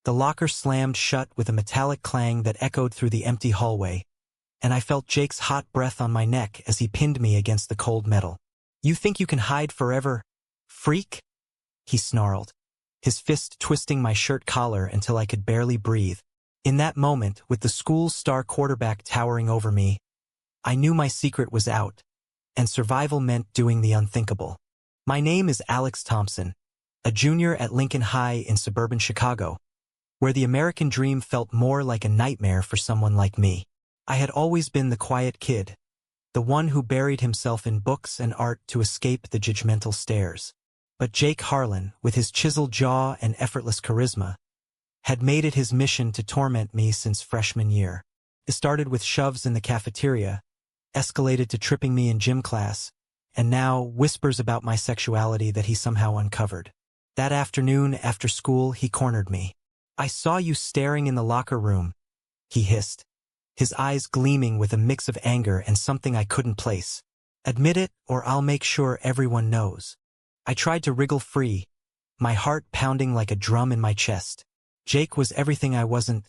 The locker slammed shut with a metallic clang that echoed through the empty hallway, and I felt Jake's hot breath on my neck as he pinned me against the cold metal. "You think you can hide forever, freak?" he snarled, his fist twisting my shirt collar until I could barely breathe. In that moment, with the school's star quarterback towering over me, I knew my secret was out, and survival meant doing the unthinkable. "My name is Alex Thompson, a junior at Lincoln High in suburban Chicago, where the American dream felt more like a nightmare for someone like me. I had always been the quiet kid, the one who buried himself in books and art to escape the judgmental stares. But Jake Harlan, with his chiseled jaw and effortless charisma, had made it his mission to torment me since freshman year. It started with shoves in the cafeteria, escalated to tripping me in gym class, and now whispers about my sexuality that he somehow uncovered. That afternoon after school, he cornered me. "I saw you staring in the locker room," he hissed, his eyes gleaming with a mix of anger and something I couldn't place. "Admit it, or I'll make sure everyone knows." I tried to wriggle free, my heart pounding like a drum in my chest. Jake was everything I wasn't: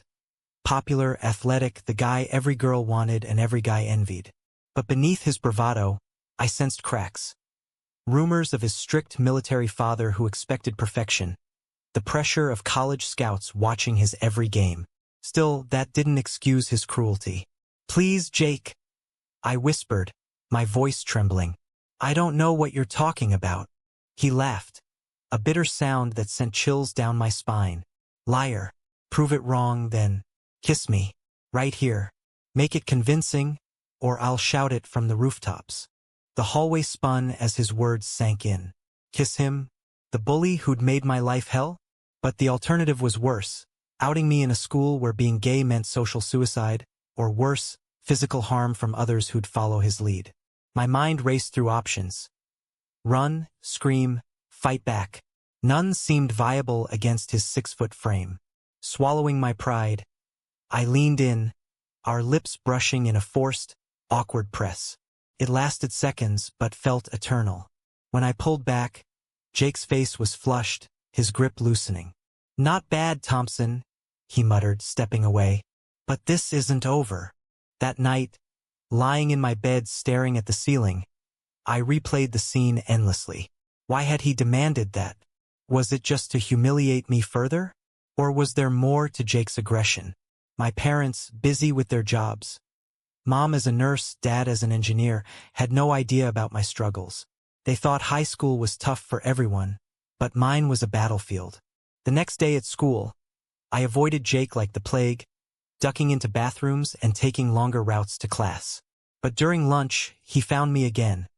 popular, athletic, the guy every girl wanted and every guy envied. But beneath his bravado, I sensed cracks. Rumors of his strict military father who expected perfection, the pressure of college scouts watching his every game. Still, that didn't excuse his cruelty. "Please, Jake," I whispered, my voice trembling. "I don't know what you're talking about." He laughed, a bitter sound that sent chills down my spine. "Liar. Prove it wrong, then kiss me. Right here. Make it convincing, or I'll shout it from the rooftops." The hallway spun as his words sank in. Kiss him? The bully who'd made my life hell? But the alternative was worse. Outing me in a school where being gay meant social suicide, or worse, physical harm from others who'd follow his lead. My mind raced through options. Run, scream, fight back. None seemed viable against his 6-foot frame. Swallowing my pride, I leaned in, our lips brushing in a forced, awkward press. It lasted seconds, but felt eternal. When I pulled back, Jake's face was flushed, his grip loosening. "Not bad, Thompson," he muttered, stepping away. "But this isn't over." That night, lying in my bed staring at the ceiling, I replayed the scene endlessly. Why had he demanded that? Was it just to humiliate me further? Or was there more to Jake's aggression? My parents, busy with their jobs, Mom as a nurse, Dad as an engineer, had no idea about my struggles. They thought high school was tough for everyone, but mine was a battlefield. The next day at school, I avoided Jake like the plague, ducking into bathrooms and taking longer routes to class. But during lunch, he found me again,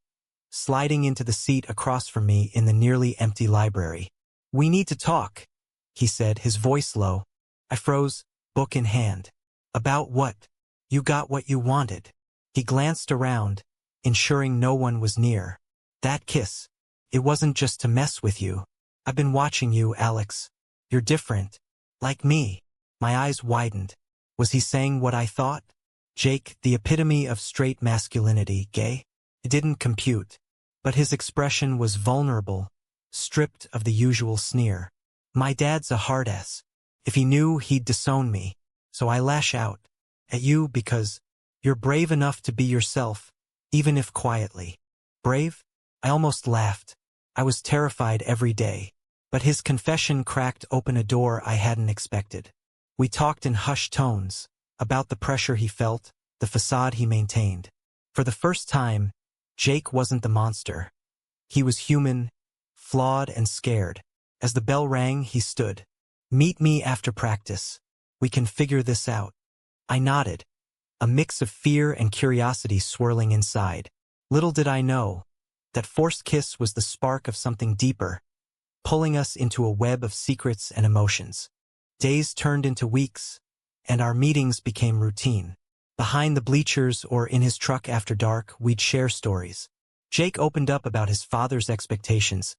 sliding into the seat across from me in the nearly empty library. "We need to talk," he said, his voice low. I froze, book in hand. "About what?" "You got what you wanted." He glanced around, ensuring no one was near. "That kiss. It wasn't just to mess with you. I've been watching you, Alex. You're different. Like me." My eyes widened. Was he saying what I thought? Jake, the epitome of straight masculinity, gay? It didn't compute. But his expression was vulnerable, stripped of the usual sneer. "My dad's a hard-ass. If he knew, he'd disown me. So I lash out at you because you're brave enough to be yourself, even if quietly." Brave? I almost laughed. I was terrified every day. But his confession cracked open a door I hadn't expected. We talked in hushed tones, about the pressure he felt, the facade he maintained. For the first time, Jake wasn't the monster. He was human, flawed and scared. As the bell rang, he stood. "Meet me after practice. We can figure this out." I nodded, a mix of fear and curiosity swirling inside. Little did I know, that forced kiss was the spark of something deeper, pulling us into a web of secrets and emotions. Days turned into weeks, and our meetings became routine. Behind the bleachers or in his truck after dark, we'd share stories. Jake opened up about his father's expectations,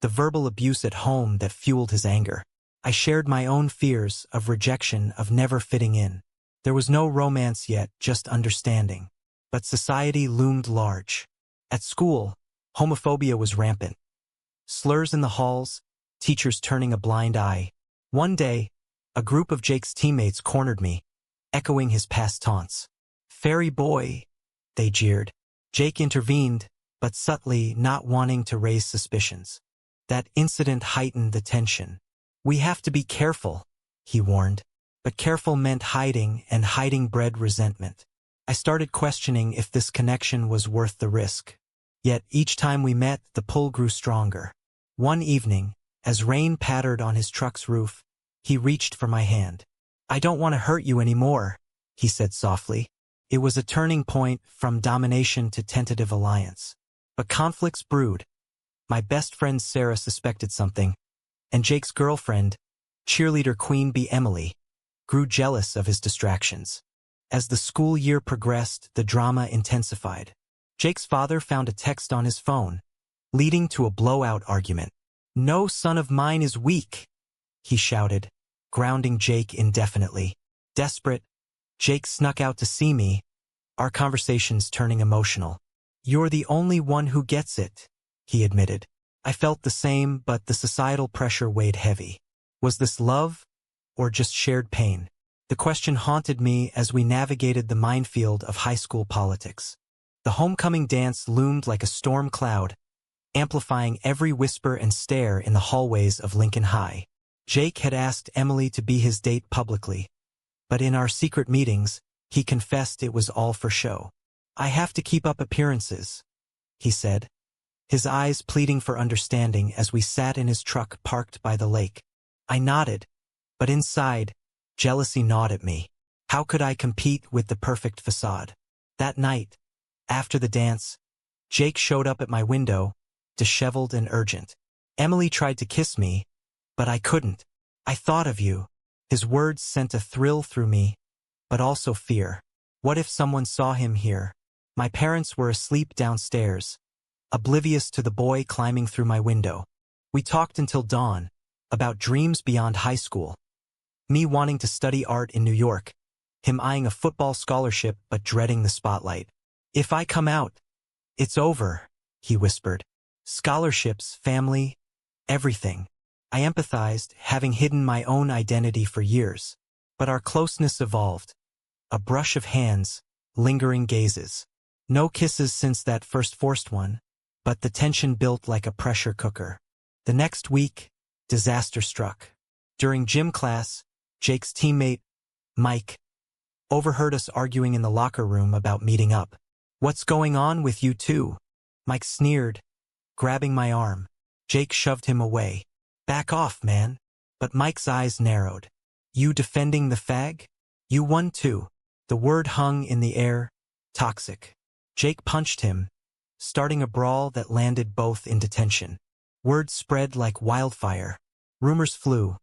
the verbal abuse at home that fueled his anger. I shared my own fears of rejection, of never fitting in. There was no romance yet, just understanding. But society loomed large. At school, homophobia was rampant. Slurs in the halls, teachers turning a blind eye. One day, A group of Jake's teammates cornered me, echoing his past taunts. "Fairy boy," they jeered. Jake intervened, but subtly, not wanting to raise suspicions. That incident heightened the tension. "We have to be careful," he warned. But careful meant hiding, and hiding bred resentment. I started questioning if this connection was worth the risk. Yet each time we met, the pull grew stronger. One evening, as rain pattered on his truck's roof, he reached for my hand. "I don't want to hurt you anymore," he said softly. It was a turning point from domination to tentative alliance. But conflicts brewed. My best friend Sarah suspected something, and Jake's girlfriend, cheerleader Queen Bee Emily, grew jealous of his distractions. As the school year progressed, the drama intensified. Jake's father found a text on his phone, leading to a blowout argument. "No son of mine is weak," he shouted, grounding Jake indefinitely. Desperate, Jake snuck out to see me, our conversations turning emotional. "You're the only one who gets it," he admitted. I felt the same, but the societal pressure weighed heavy. Was this love, or just shared pain? The question haunted me as we navigated the minefield of high school politics. The homecoming dance loomed like a storm cloud, amplifying every whisper and stare in the hallways of Lincoln High. Jake had asked Emily to be his date publicly, but in our secret meetings, he confessed it was all for show. "I have to keep up appearances," he said, his eyes pleading for understanding as we sat in his truck parked by the lake. I nodded, but inside, jealousy gnawed at me. How could I compete with the perfect facade? That night, after the dance, Jake showed up at my window, disheveled and urgent. "Emily tried to kiss me, but I couldn't. I thought of you." His words sent a thrill through me, but also fear. What if someone saw him here? My parents were asleep downstairs, oblivious to the boy climbing through my window. We talked until dawn, about dreams beyond high school. Me wanting to study art in New York, him eyeing a football scholarship but dreading the spotlight. "If I come out, it's over," he whispered. "Scholarships, family, everything." I empathized, having hidden my own identity for years. But our closeness evolved. A brush of hands, lingering gazes. No kisses since that first forced one, but the tension built like a pressure cooker. The next week, disaster struck. During gym class, Jake's teammate, Mike, overheard us arguing in the locker room about meeting up. "What's going on with you two?" Mike sneered, grabbing my arm. Jake shoved him away. "Back off, man." But Mike's eyes narrowed. "You defending the fag? You won too." The word hung in the air, toxic. Jake punched him, starting a brawl that landed both in detention. Word spread like wildfire. Rumors flew.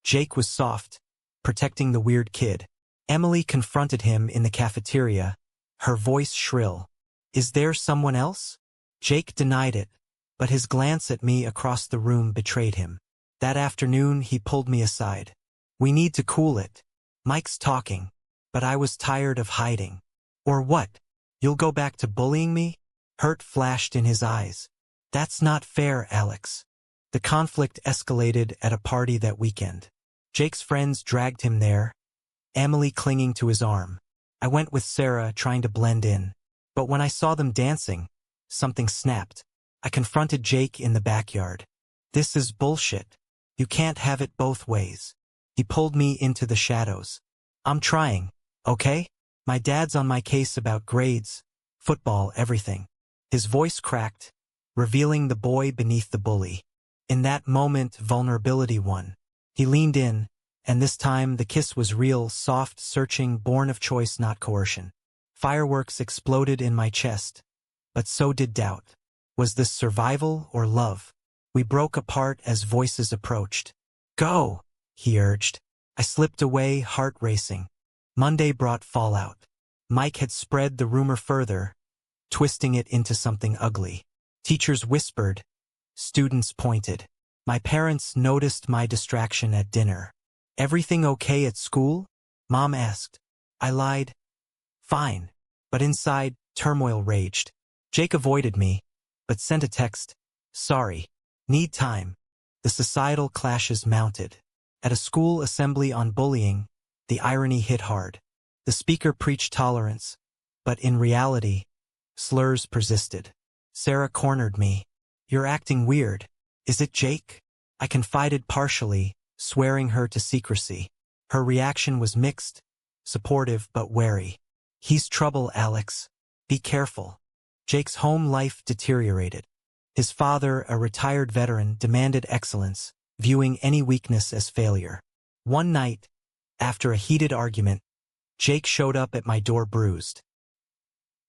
Jake was soft, protecting the weird kid. Emily confronted him in the cafeteria, her voice shrill. "Is there someone else?" Jake denied it, but his glance at me across the room betrayed him. That afternoon, he pulled me aside. "We need to cool it. Mike's talking." But I was tired of hiding. "Or what? You'll go back to bullying me?" Hurt flashed in his eyes. "That's not fair, Alex." The conflict escalated at a party that weekend. Jake's friends dragged him there, Emily clinging to his arm. I went with Sarah, trying to blend in. But when I saw them dancing, something snapped. I confronted Jake in the backyard. "This is bullshit. You can't have it both ways." He pulled me into the shadows. "I'm trying, okay? My dad's on my case about grades, football, everything." His voice cracked, revealing the boy beneath the bully. In that moment, vulnerability won. He leaned in, and this time the kiss was real, soft, searching, born of choice, not coercion. Fireworks exploded in my chest, but so did doubt. Was this survival or love? We broke apart as voices approached. "Go," he urged. I slipped away, heart racing. Monday brought fallout. Mike had spread the rumor further, twisting it into something ugly. Teachers whispered. Students pointed. My parents noticed my distraction at dinner. "Everything okay at school?" Mom asked. I lied. "Fine." But inside, turmoil raged. Jake avoided me, but sent a text. "Sorry. Need time." The societal clashes mounted. At a school assembly on bullying, the irony hit hard. The speaker preached tolerance, but in reality, slurs persisted. Sarah cornered me. "You're acting weird. Is it Jake?" I confided partially, swearing her to secrecy. Her reaction was mixed, supportive but wary. "He's trouble, Alex. Be careful." Jake's home life deteriorated. His father, a retired veteran, demanded excellence, viewing any weakness as failure. One night, after a heated argument, Jake showed up at my door bruised.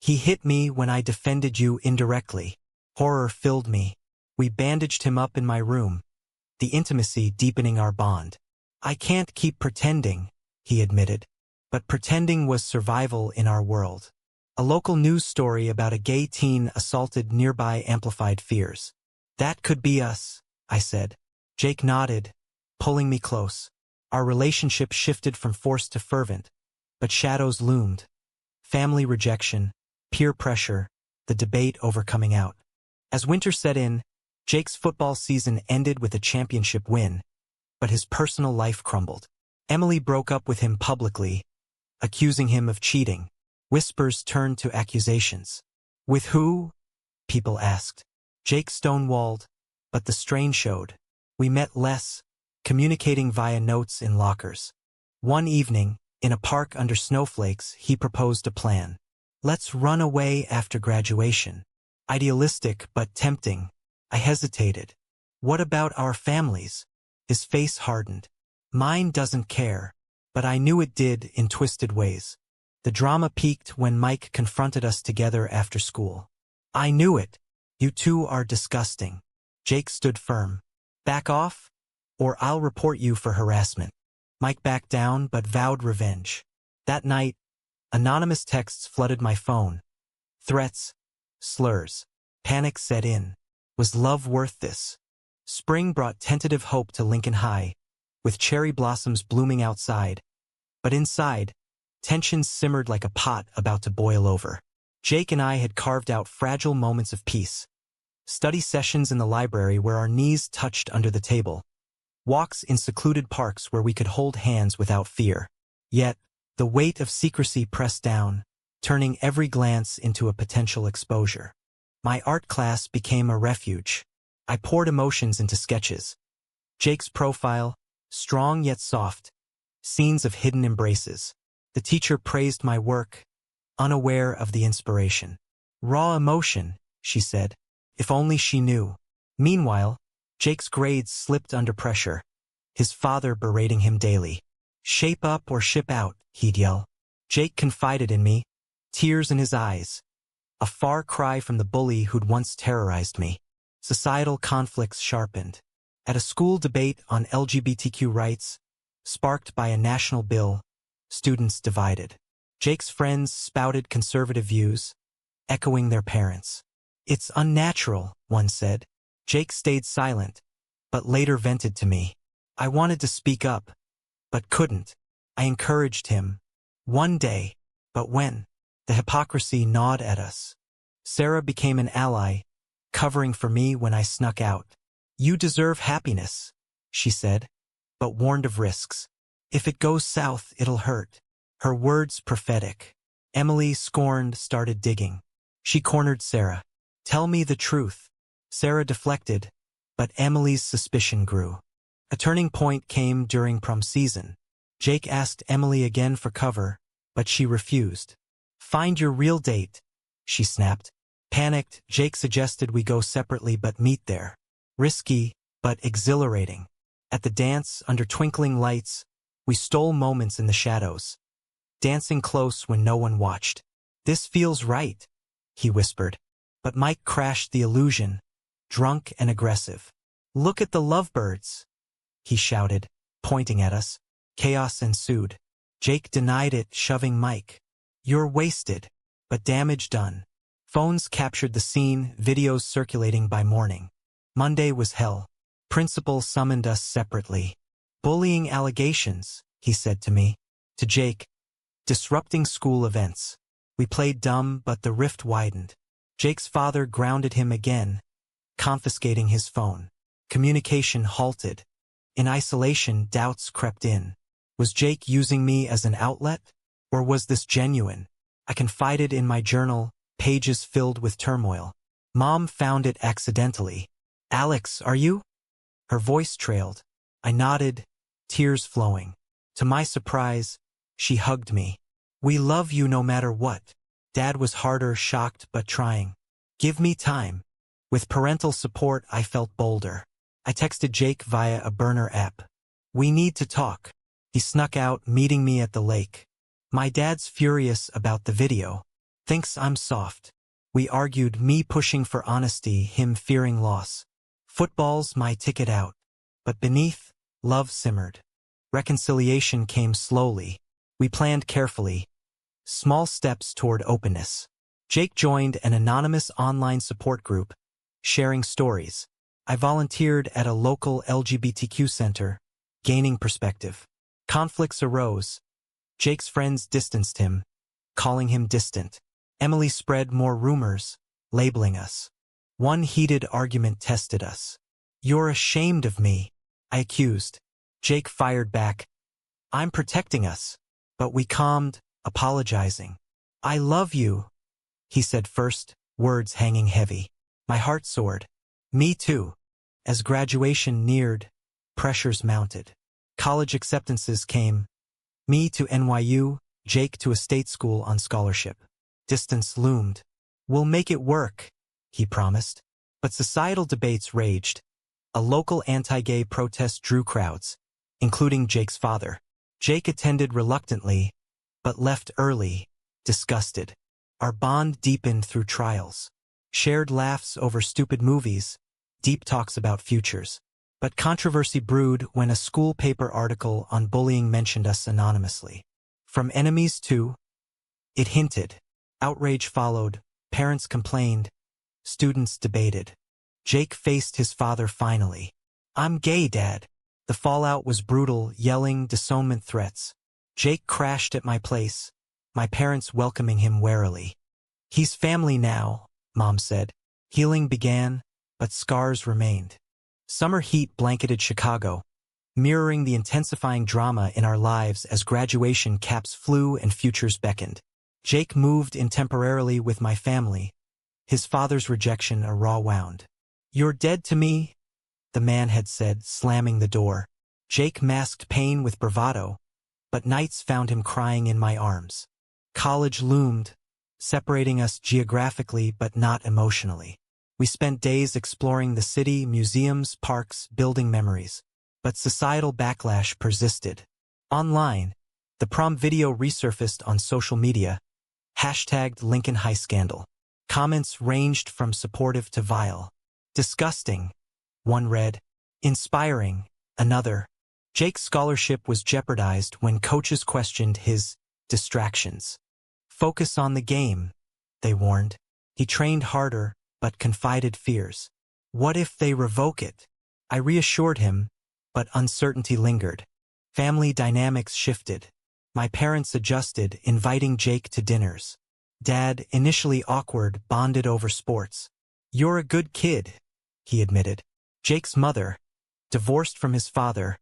"He hit me when I defended you indirectly." Horror filled me. We bandaged him up in my room, the intimacy deepening our bond. "I can't keep pretending," he admitted. But pretending was survival in our world. A local news story about a gay teen assaulted nearby amplified fears. "That could be us," I said. Jake nodded, pulling me close. Our relationship shifted from forced to fervent, but shadows loomed. Family rejection, peer pressure, the debate over coming out. As winter set in, Jake's football season ended with a championship win, but his personal life crumbled. Emily broke up with him publicly, accusing him of cheating. Whispers turned to accusations. "With who?" people asked. Jake stonewalled, but the strain showed. We met less, communicating via notes in lockers. One evening, in a park under snowflakes, he proposed a plan. "Let's run away after graduation." Idealistic but tempting. I hesitated. "What about our families?" His face hardened. "Mine doesn't care." But I knew it did in twisted ways. The drama peaked when Mike confronted us together after school. "I knew it. You two are disgusting." Jake stood firm. "Back off, or I'll report you for harassment." Mike backed down but vowed revenge. That night, anonymous texts flooded my phone. Threats, slurs. Panic set in. Was love worth this? Spring brought tentative hope to Lincoln High, with cherry blossoms blooming outside. But inside, tensions simmered like a pot about to boil over. Jake and I had carved out fragile moments of peace. Study sessions in the library where our knees touched under the table. Walks in secluded parks where we could hold hands without fear. Yet, the weight of secrecy pressed down, turning every glance into a potential exposure. My art class became a refuge. I poured emotions into sketches. Jake's profile, strong yet soft, scenes of hidden embraces. The teacher praised my work, unaware of the inspiration. "Raw emotion," she said. If only she knew. Meanwhile, Jake's grades slipped under pressure, his father berating him daily. "Shape up or ship out," he'd yell. Jake confided in me, tears in his eyes. A far cry from the bully who'd once terrorized me. Societal conflicts sharpened. At a school debate on LGBTQ rights, sparked by a national bill, students divided. Jake's friends spouted conservative views, echoing their parents. "It's unnatural," one said. Jake stayed silent, but later vented to me. I wanted to speak up, but couldn't. I encouraged him. One day, but when? The hypocrisy gnawed at us. Sarah became an ally, covering for me when I snuck out. "You deserve happiness," she said, but warned of risks. "If it goes south, it'll hurt." Her words prophetic. Emily, scorned, started digging. She cornered Sarah. "Tell me the truth." Sarah deflected, but Emily's suspicion grew. A turning point came during prom season. Jake asked Emily again for cover, but she refused. "Find your real date," she snapped. Panicked, Jake suggested we go separately but meet there. Risky, but exhilarating. At the dance, under twinkling lights, we stole moments in the shadows, dancing close when no one watched. "This feels right," he whispered. But Mike crashed the illusion, drunk and aggressive. "Look at the lovebirds," he shouted, pointing at us. Chaos ensued. Jake denied it, shoving Mike. "You're wasted." But damage done. Phones captured the scene, videos circulating by morning. Monday was hell. Principal summoned us separately. "Bullying allegations," he said to me. To Jake, "Disrupting school events." We played dumb, but the rift widened. Jake's father grounded him again, confiscating his phone. Communication halted. In isolation, doubts crept in. Was Jake using me as an outlet? Or was this genuine? I confided in my journal, pages filled with turmoil. Mom found it accidentally. "Alex, are you?" Her voice trailed. I nodded, tears flowing. To my surprise, she hugged me. "We love you no matter what." Dad was harder, shocked but trying. "Give me time." With parental support, I felt bolder. I texted Jake via a burner app. "We need to talk." He snuck out, meeting me at the lake. My dad's furious about the video. Thinks I'm soft. We argued, me pushing for honesty, him fearing loss. Football's my ticket out. But beneath, love simmered. Reconciliation came slowly. We planned carefully. Small steps toward openness. Jake joined an anonymous online support group, sharing stories. I volunteered at a local LGBTQ center, gaining perspective. Conflicts arose. Jake's friends distanced him, calling him distant. Emily spread more rumors, labeling us. One heated argument tested us. "You're ashamed of me," I accused. Jake fired back. "I'm protecting us." But we calmed, apologizing. "I love you," he said first, words hanging heavy. My heart soared. Me too. As graduation neared, pressures mounted. College acceptances came. Me to NYU, Jake to a state school on scholarship. Distance loomed. "We'll make it work," he promised. But societal debates raged. A local anti-gay protest drew crowds, including Jake's father. Jake attended reluctantly, but left early, disgusted. Our bond deepened through trials. Shared laughs over stupid movies, deep talks about futures. But controversy brewed when a school paper article on bullying mentioned us anonymously. From enemies to, it hinted. Outrage followed, parents complained, students debated. Jake faced his father finally. "I'm gay, Dad." The fallout was brutal, yelling, disownment threats. Jake crashed at my place, my parents welcoming him warily. "He's family now," Mom said. Healing began, but scars remained. Summer heat blanketed Chicago, mirroring the intensifying drama in our lives as graduation caps flew and futures beckoned. Jake moved in temporarily with my family, his father's rejection a raw wound. "You're dead to me," the man had said, slamming the door. Jake masked pain with bravado, but nights found him crying in my arms. College loomed, separating us geographically but not emotionally. We spent days exploring the city, museums, parks, building memories. But societal backlash persisted. Online, the prom video resurfaced on social media, hashtagged Lincoln High Scandal. Comments ranged from supportive to vile. "Disgusting," one read. "Inspiring," another. Jake's scholarship was jeopardized when coaches questioned his distractions. "Focus on the game," they warned. He trained harder, but confided fears. "What if they revoke it?" I reassured him, but uncertainty lingered. Family dynamics shifted. My parents adjusted, inviting Jake to dinners. Dad, initially awkward, bonded over sports. "You're a good kid," he admitted. Jake's mother, divorced from his father,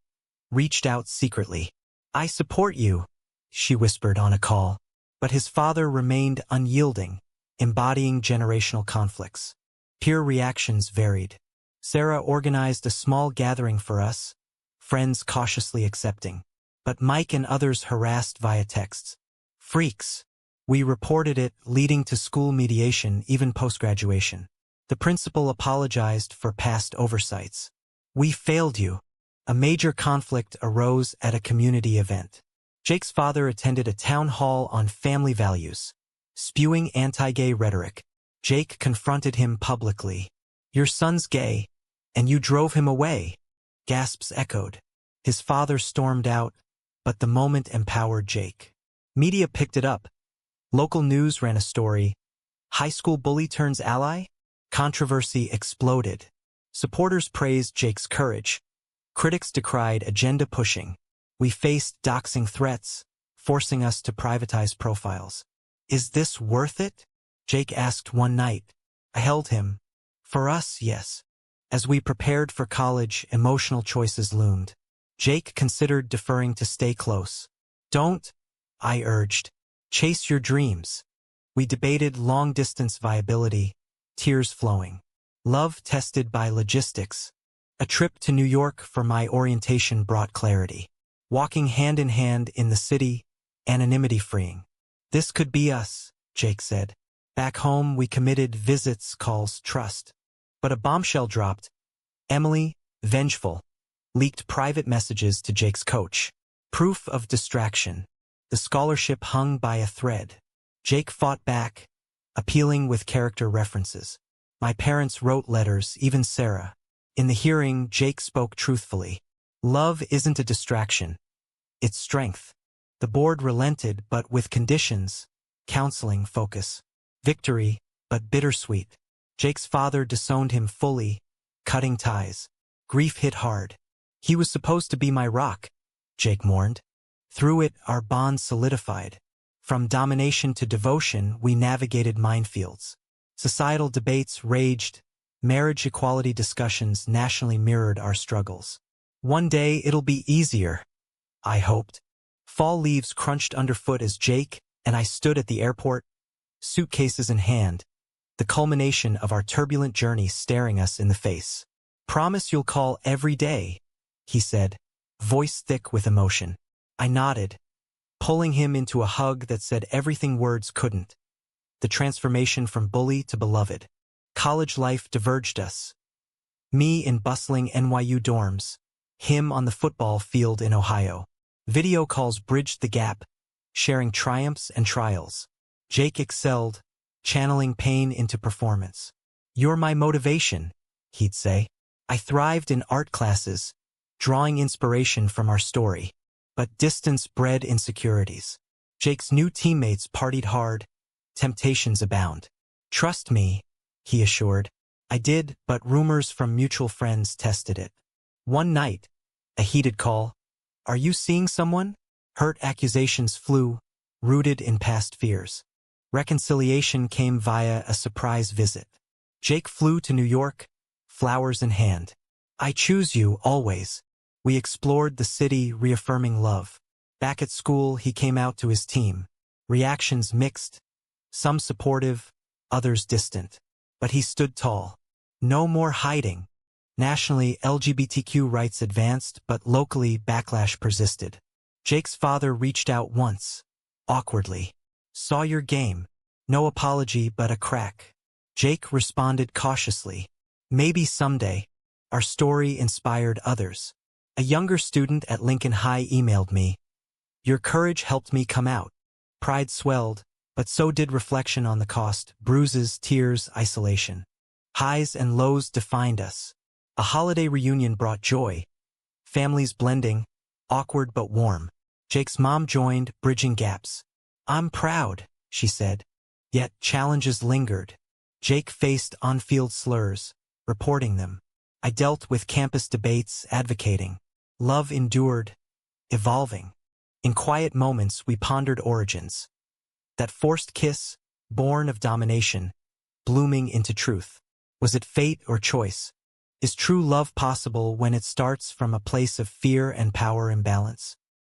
reached out secretly. "I support you," she whispered on a call. But his father remained unyielding, embodying generational conflicts. Peer reactions varied. Sarah organized a small gathering for us, friends cautiously accepting. But Mike and others harassed via texts. "Freaks." We reported it, leading to school mediation even post-graduation. The principal apologized for past oversights. "We failed you." A major conflict arose at a community event. Jake's father attended a town hall on family values, spewing anti-gay rhetoric. Jake confronted him publicly. "Your son's gay, and you drove him away." Gasps echoed. His father stormed out, but the moment empowered Jake. Media picked it up. Local news ran a story. "High school bully turns ally?" Controversy exploded. Supporters praised Jake's courage. Critics decried agenda pushing. We faced doxing threats, forcing us to privatize profiles. "Is this worth it?" Jake asked one night. I held him. "For us, yes." As we prepared for college, emotional choices loomed. Jake considered deferring to stay close. Don't, I urged. Chase your dreams. We debated long-distance viability, tears flowing. Love tested by logistics. A trip to New York for my orientation brought clarity. Walking hand in hand in the city, anonymity freeing. This could be us, Jake said. Back home we committed visits, calls, trust. But a bombshell dropped. Emily, vengeful, leaked private messages to Jake's coach. Proof of distraction. The scholarship hung by a thread. Jake fought back, appealing with character references. My parents wrote letters, even Sarah. In the hearing, Jake spoke truthfully. Love isn't a distraction. It's strength. The board relented, but with conditions. Counseling, focus. Victory, but bittersweet. Jake's father disowned him fully, cutting ties. Grief hit hard. He was supposed to be my rock, Jake mourned. Through it, our bond solidified. From domination to devotion, we navigated minefields. Societal debates raged. Marriage equality discussions nationally mirrored our struggles. One day it'll be easier, I hoped. Fall leaves crunched underfoot as Jake and I stood at the airport, suitcases in hand, the culmination of our turbulent journey staring us in the face. Promise you'll call every day, he said, voice thick with emotion. I nodded, pulling him into a hug that said everything words couldn't. The transformation from bully to beloved. College life diverged us. Me in bustling NYU dorms, him on the football field in Ohio. Video calls bridged the gap, sharing triumphs and trials. Jake excelled, channeling pain into performance. You're my motivation, he'd say. I thrived in art classes, drawing inspiration from our story. But distance bred insecurities. Jake's new teammates partied hard, temptations abound. Trust me, he assured. I did, but rumors from mutual friends tested it. One night, a heated call. Are you seeing someone? Hurt accusations flew, rooted in past fears. Reconciliation came via a surprise visit. Jake flew to New York, flowers in hand. I choose you, always. We explored the city, reaffirming love. Back at school, he came out to his team. Reactions mixed, some supportive, others distant. But he stood tall. No more hiding. Nationally, LGBTQ rights advanced, but locally, backlash persisted. Jake's father reached out once, awkwardly. Saw your game. No apology, but a crack. Jake responded cautiously. Maybe someday. Our story inspired others. A younger student at Lincoln High emailed me. Your courage helped me come out. Pride swelled, but so did reflection on the cost, bruises, tears, isolation. Highs and lows defined us. A holiday reunion brought joy. Families blending, awkward but warm. Jake's mom joined, bridging gaps. I'm proud, she said. Yet challenges lingered. Jake faced on-field slurs, reporting them. I dealt with campus debates, advocating. Love endured, evolving. In quiet moments we pondered origins. That forced kiss, born of domination, blooming into truth. Was it fate or choice? Is true love possible when it starts from a place of fear and power imbalance?